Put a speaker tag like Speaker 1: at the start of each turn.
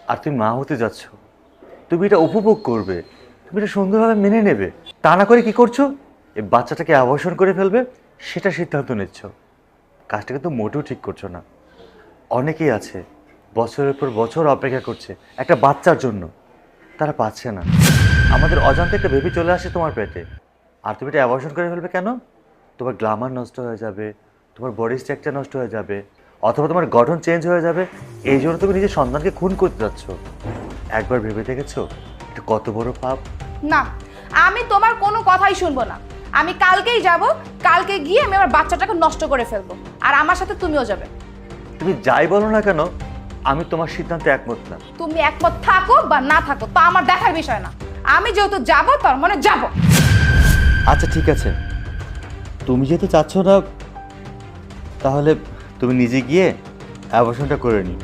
Speaker 1: আর তুমি মা হতে যাচ্ছ, তুমি এটা উপভোগ করবে, তুমি এটা সুন্দরভাবে মেনে নেবে। তা না করে কি করছো, এই বাচ্চাটাকে অ্যাবর্শন করে ফেলবে সেটা সিদ্ধান্ত নিচ্ছ। কাজটা কিন্তু মোটেও ঠিক করছো না। অনেকেই আছে বছরের পর বছর অপেক্ষা করছে একটা বাচ্চার জন্য, তারা পাচ্ছে না। আমাদের অজান্তে একটা বেবি চলে আসে তোমার পেটে, আর তুমি এটা অ্যাবর্শন করে ফেলবে কেন? তোমার গ্ল্যামার নষ্ট হয়ে যাবে, তোমার বডি স্ট্রাকচার নষ্ট হয়ে যাবে, অথবা তোমার গঠন চেঞ্জ হয়ে যাবে। এই জন্য তুমি নিজের সন্তানকে খুন করতে যাচ্ছ। একবার ভেবে দেখেছো এটা কত বড় পাপ?
Speaker 2: না, আমি তোমার কোনো কথাই শুনবো না। আমি কালকেই যাব, কালকে গিয়ে আমি আমার বাচ্চাটাকে নষ্ট করে ফেলবো, আর আমার সাথে তুমিও যাবে।
Speaker 1: তুমি যাই বলো না কেন, আমি তোমার সিদ্ধান্তে একমত না।
Speaker 2: তুমি একমত থাকো বা না থাকো তা আমার দেখার বিষয় না। আমি যেহেতু যাব তার মানে যাব।
Speaker 1: আচ্ছা ঠিক আছে, তুমি যেহেতু চাচ্ছ না, তাহলে তুমি নিজে গিয়ে অ্যাবর্শনটা করে নিও।